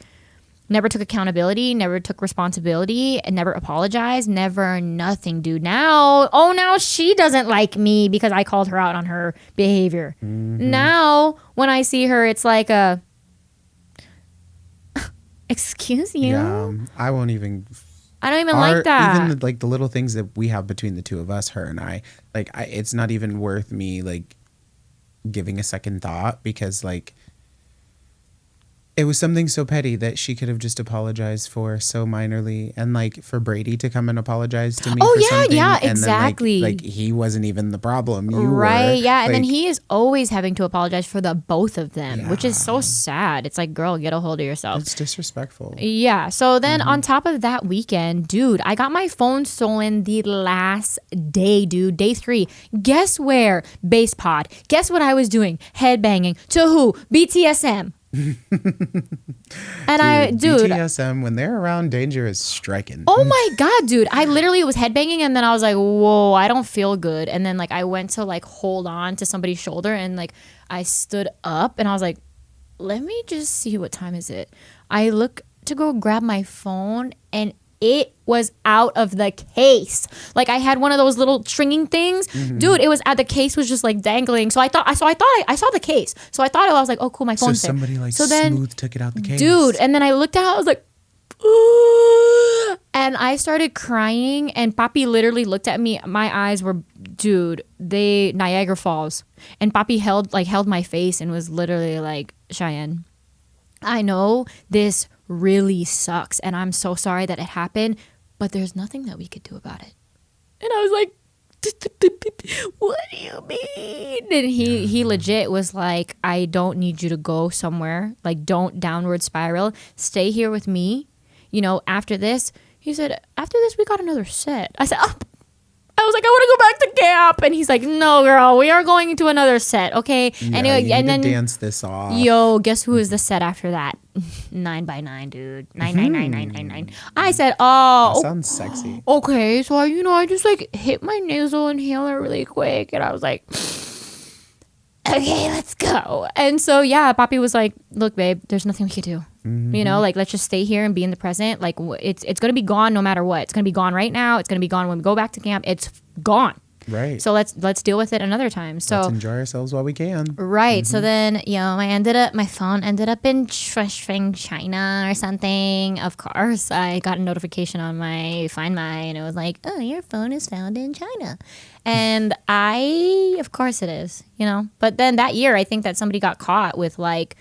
never took accountability, never took responsibility, and never apologized, never nothing, dude. Now she doesn't like me because I called her out on her behavior. Now, when I see her, it's like excuse you. Yeah, I won't even. I don't even like that. Even like the little things that we have between the two of us, her and I, like, it's not even worth me like giving a second thought, because like it was something so petty that she could have just apologized for so minorly, and like for Brady to come and apologize to me. Oh for yeah, something, yeah, and exactly. Then, like he wasn't even the problem. You right? were. Yeah, and then Like, he is always having to apologize for the both of them, which is so sad. It's like, girl, get a hold of yourself. it's disrespectful. Yeah. So then on top of that weekend, dude, I got my phone stolen the last day, dude. Day 3. Guess where? Base pod. Guess what I was doing? Headbanging. To who? BTSM. And BTSM, when they're around, danger is striking. Oh my God, dude. I literally was headbanging, and then I was like, whoa, I don't feel good. And then like I went to like hold on to somebody's shoulder, and like I stood up, and I was like, let me just see, what time is it? I look to go grab my phone, and it was out of the case. Like I had one of those little stringing things, dude. It was the case was just like dangling. So I thought I saw the case. So I thought, I was like, oh cool, my phone's there. Somebody like smooth took it out the case, dude. And then I looked at it, I was like, ooh, and I started crying. And Papi literally looked at me. My eyes were, dude, they Niagara Falls. And Papi held my face and was literally like, Cheyenne, I know this really sucks, and I'm so sorry that it happened, but there's nothing that we could do about it. And I was like, what do you mean? And he legit was like, I don't need you to go somewhere. Like, don't downward spiral. Stay here with me. You know, after this, he said, after this, we got another set. I said, oh. I was like, I want to go back to camp. And he's like, no, girl, we are going to another set. Okay. Yeah, anyway, you and need then to dance this off. Yo, guess who is the set after that? 9x9, dude. 99999. I said, oh, That sounds sexy. okay. So I just like hit my nasal inhaler really quick, and I was like, okay, let's go. And so yeah, Papi was like, look, babe, there's nothing we could do. You know, like, let's just stay here and be in the present. Like, it's gonna be gone no matter what. It's gonna be gone right now. It's gonna be gone when we go back to camp. It's gone. Right. So let's deal with it another time. So let's enjoy ourselves while we can. Right. So then, my phone ended up in China or something. Of course, I got a notification on my Find My, and it was like, oh, your phone is found in China. And of course it is, But then that year, I think that somebody got caught with like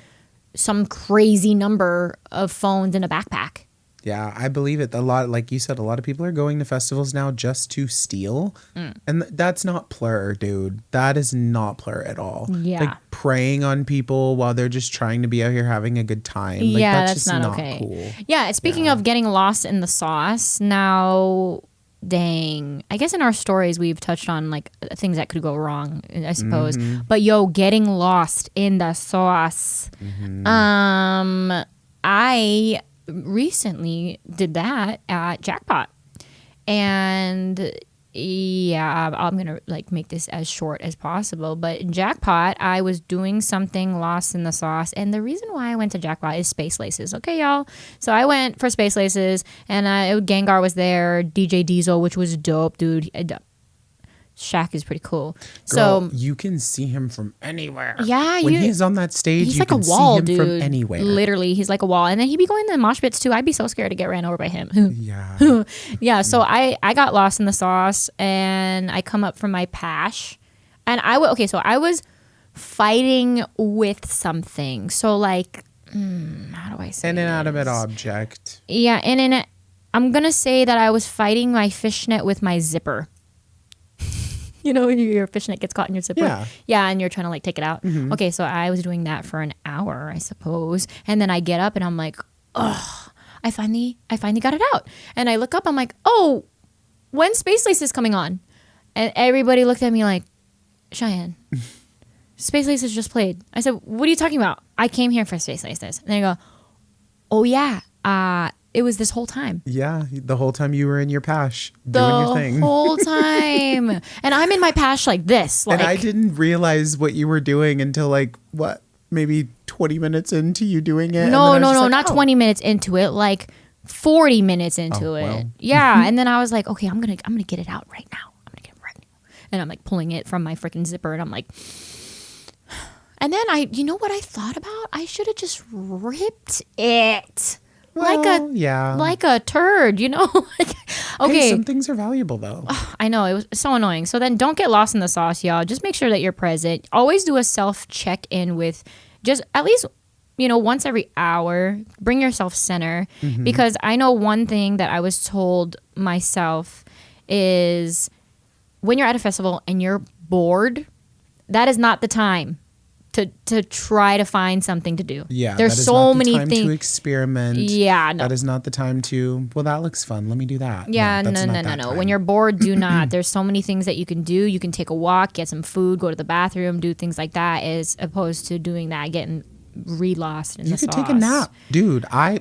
some crazy number of phones in a backpack. Yeah, I believe it. A lot, like you said, a lot of people are going to festivals now just to steal. And that's not PLUR, dude. That is not PLUR at all. Yeah. Like preying on people while they're just trying to be out here having a good time. Like, Yeah, that's that's just not okay. Cool. Yeah, speaking of getting lost in the sauce, now, dang, I guess in our stories we've touched on like things that could go wrong, I suppose. But getting lost in the sauce. I recently did that at Jackpot, and yeah, I'm gonna like make this as short as possible, but in Jackpot I was doing something lost in the sauce, and the reason why I went to Jackpot is Space Laces. Okay, y'all, so I went for Space Laces, and Gengar was there, DJ Diesel, which was dope, dude. Shaq is pretty cool. Girl, So you can see him from anywhere. Yeah, when he's on that stage, he's you like can a wall, see him dude. from anywhere. Literally, he's like a wall. And then he'd be going to the mosh pits too. I'd be so scared to get ran over by him. Yeah. Yeah. So I got lost in the sauce, and I come up from my pash, and I was fighting with something. So like, how do I say? An inanimate this? object. Yeah, and I'm gonna say that I was fighting my fishnet with my zipper. You know, when your fishnet gets caught in your zipper? Yeah. Yeah, and you're trying to like take it out. Okay, so I was doing that for an hour, I suppose. And then I get up and I'm like, oh, I finally got it out. And I look up, I'm like, oh, when's Space Laces coming on? And everybody looked at me like, Cheyenne, Space Laces just played. I said, what are you talking about? I came here for Space Laces. And they go, oh yeah, it was this whole time. Yeah, the whole time you were in your pash doing your The thing. whole time. And I'm in my pash like this. Like, And I didn't realize what you were doing until like, what, maybe 20 minutes into you doing it? no, not 20 minutes into it, like 40 minutes into it. well. Yeah. And then I was like, okay, I'm gonna get it out right now. I'm gonna get it right now. And I'm like pulling it from my freaking zipper, and I'm like, and then you know what I thought about? I should have just ripped it. Well, like a turd, you know? Like, okay. Hey, some things are valuable though. I know, it was so annoying. So then don't get lost in the sauce, y'all. Just make sure that you're present. Always do a self check-in with just at least, once every hour. Bring yourself center. Because I know one thing that I was told myself is when you're at a festival and you're bored, that is not the time to try to find something to do. Yeah, there's that is so not the many time things to experiment. Yeah, no. That is not the time to. Well, that looks fun. Let me do that. Yeah, that's not no. that time. When you're bored, do not. There's so many things that you can do. You can take a walk, get some food, go to the bathroom, do things like that, as opposed to doing that, getting re-lost in the sauce. You could take a nap, dude. I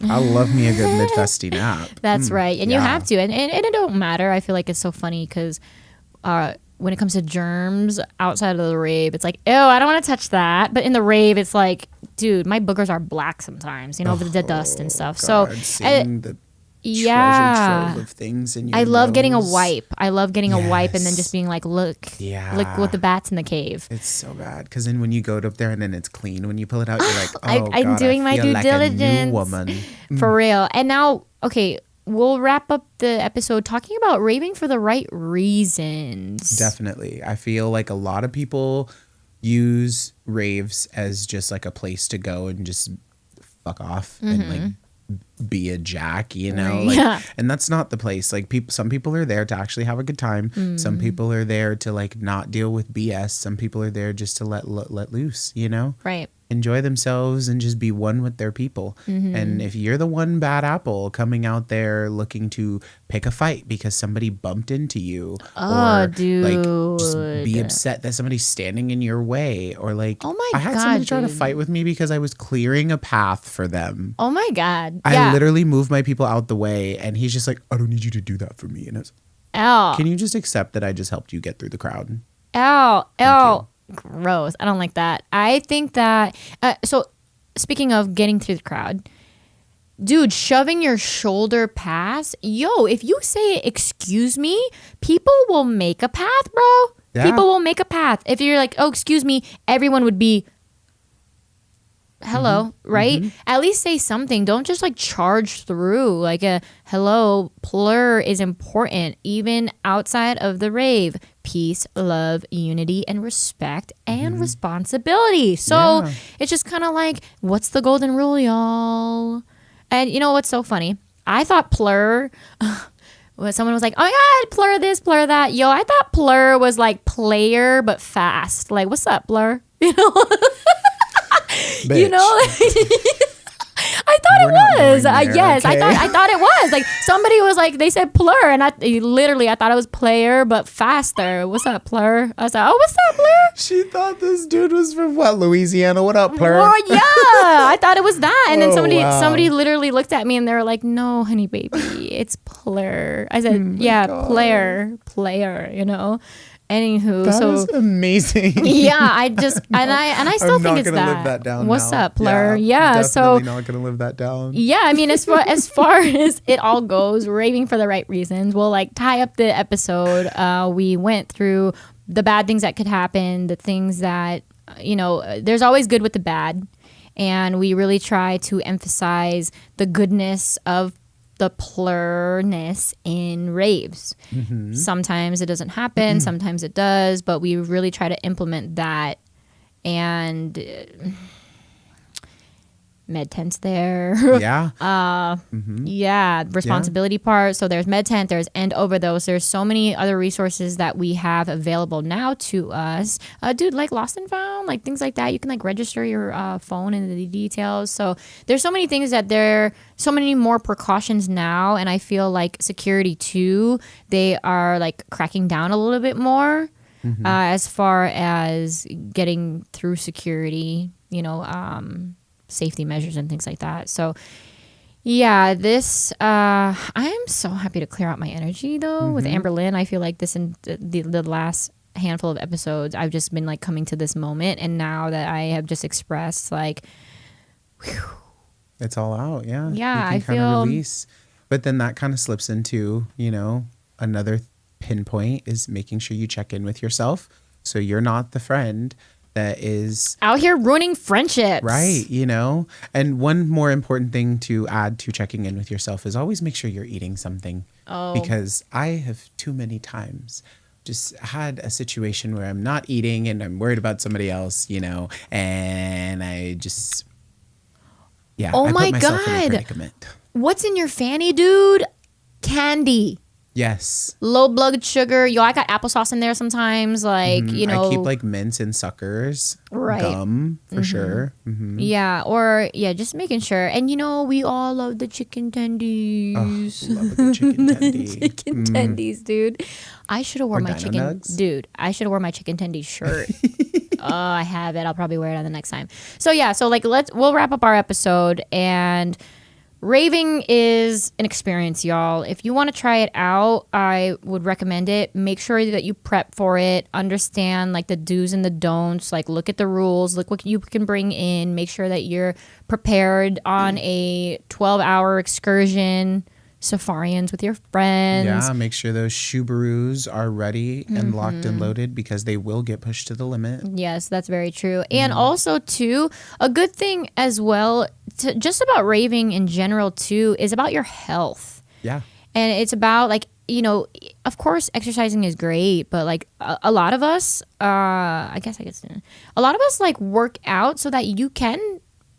love me a good mid-festy nap. That's right, and you yeah. have to, and it don't matter. I feel like it's so funny because when it comes to germs outside of the rave, it's like, ew, I don't want to touch that. But in the rave, it's like, dude, my boogers are black sometimes, with the dust and stuff. God, seeing the treasure trove of things in your I love nose. getting a wipe. I love getting a wipe and then just being like, look with the bats in the cave. It's so bad because then when you go up there and then it's clean, when you pull it out, you're like, oh, I'm doing my due like diligence. A new woman. For real. And now, okay, we'll wrap up the episode talking about raving for the right reasons. Definitely. I feel like a lot of people use raves as just like a place to go and just fuck off and like be a jack, Yeah. And that's not the place. Like some people are there to actually have a good time. Some people are there to like not deal with BS. Some people are there just to let loose, Right. enjoy themselves and just be one with their people. And if you're the one bad apple coming out there looking to pick a fight because somebody bumped into you, or like just be upset that somebody's standing in your way, or like, oh my I had God, somebody try to dude. fight with me because I was clearing a path for them. Oh my God. I literally moved my people out the way, and he's just like, I don't need you to do that for me. And I was, can you just accept that I just helped you get through the crowd? Ow. Gross. I don't like that. I think that, so speaking of getting through the crowd, dude, shoving your shoulder past, if you say, excuse me, people will make a path, bro. Yeah. People will make a path. If you're like, oh, excuse me, everyone would be, hello, right? At least say something. Don't just like charge through. Like a hello, PLUR is important, even outside of the rave. Peace, love, unity, and respect, and responsibility. So it's just kind of like, what's the golden rule, y'all? And you know what's so funny? I thought PLUR. When someone was like, oh my God, PLUR this, PLUR that. I thought PLUR was like player but fast. Like, what's up, PLUR? Bitch. I thought We're it not was. going there, Yes, okay? I thought it was. Like somebody was like, they said PLUR, and I thought it was player but faster. What's up, PLUR? I was like, oh, what's up, PLUR? She thought this dude was from what, Louisiana? What up, PLUR? Oh yeah, I thought it was that. And then wow. somebody literally looked at me and they were like, no, honey baby, it's PLUR. I said, yeah, God. player. Anywho, That is amazing. Yeah, I just and I still I'm think not it's gonna that. live that down. What's now. up, PLUR? Yeah, so definitely not gonna live that down. yeah, I mean, as far as it all goes, raving for the right reasons. We'll like tie up the episode. We went through the bad things that could happen, the things that there's always good with the bad, and we really try to emphasize the goodness of the PLURness in raves. Sometimes it doesn't happen, sometimes it does, but we really try to implement that. And med tents there. Yeah. Yeah, responsibility part. So there's med tent, there's End Overdose. There's so many other resources that we have available now to us. Dude, like Lost and Found, like things like that. You can like register your phone and the details. So there's so many things that so many more precautions now. And I feel like security too, they are like cracking down a little bit more as far as getting through security, safety measures and things like that. So Yeah, this I am so happy to clear out my energy though with Amber Lynn. I feel like this in the last handful of episodes I've just been like coming to this moment, and now that I have just expressed like It's all out. Yeah. yeah, You I can kind of feel release. But then that kind of slips into, another pinpoint is making sure you check in with yourself. So you're not the friend that is out here ruining friendships. right, And one more important thing to add to checking in with yourself is always make sure you're eating something. Oh. Because I have too many times just had a situation where I'm not eating and I'm worried about somebody else, and I just, yeah, Oh I my put myself in a God. predicament. What's in your fanny, dude? Candy. Yes. Low blood sugar. Yo, I got applesauce in there sometimes. Like, I keep like mints and suckers, Right. gum for sure. Yeah, or yeah, just making sure. And we all love the chicken tendies. Oh, love a good chicken tendy. Chicken tendies, dude. I should have worn Or my Dino chicken Nugs. dude. I should have worn my chicken tendy shirt. Oh, I have it. I'll probably wear it on the next time. So yeah, so like we'll wrap up our episode. And raving is an experience, y'all. If you want to try it out, I would recommend it. Make sure that you prep for it. Understand like the do's and the don'ts. Like look at the rules. Look what you can bring in. Make sure that you're prepared on a 12-hour excursion, safarians with your friends. Yeah, make sure those Subarus are ready and locked and loaded because they will get pushed to the limit. Yes, that's very true. And also, too, a good thing as well, just about raving in general, too, is about your health. Yeah. And it's about, like, of course, exercising is great, but, like, a lot of us, a lot of us, like, work out so that you can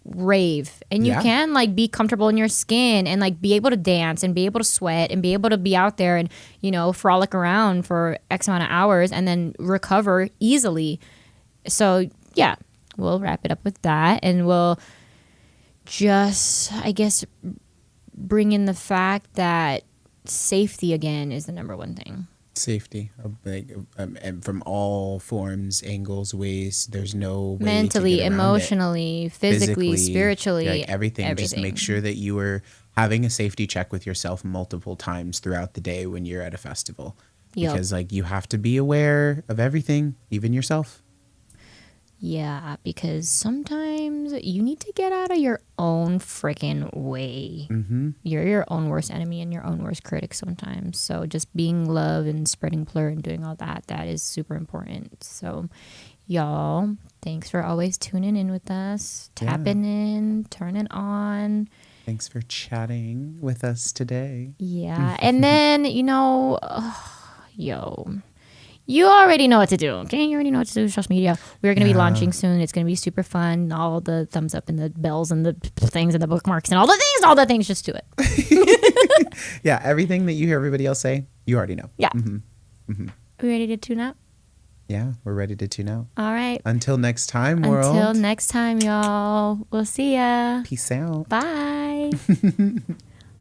rave and you can like be comfortable in your skin and like be able to dance and be able to sweat and be able to be out there and frolic around for X amount of hours and then recover easily. So yeah, we'll wrap it up with that, and we'll just, I guess, bring in the fact that safety again is the number one thing. Safety, and from all forms, angles, ways. There's no way mentally, to get around emotionally, physically, spiritually, like everything. Just make sure that you are having a safety check with yourself multiple times throughout the day when you're at a festival, because like you have to be aware of everything, even yourself. Yeah, because sometimes you need to get out of your own freaking way. You're your own worst enemy and your own worst critic sometimes. So just being love and spreading PLUR and doing all that is super important. So y'all, thanks for always tuning in with us, tapping in, turning on. Thanks for chatting with us today. Yeah, and then, you already know what to do, okay? You already know what to do with social media. We're going to be launching soon. It's going to be super fun. All the thumbs up and the bells and the things and the bookmarks and all the things, just do it. Yeah, everything that you hear everybody else say, you already know. Yeah. Are we ready to tune out? Yeah, we're ready to tune out. All right. Until next time, world. Until next time, y'all. We'll see ya. Peace out. Bye.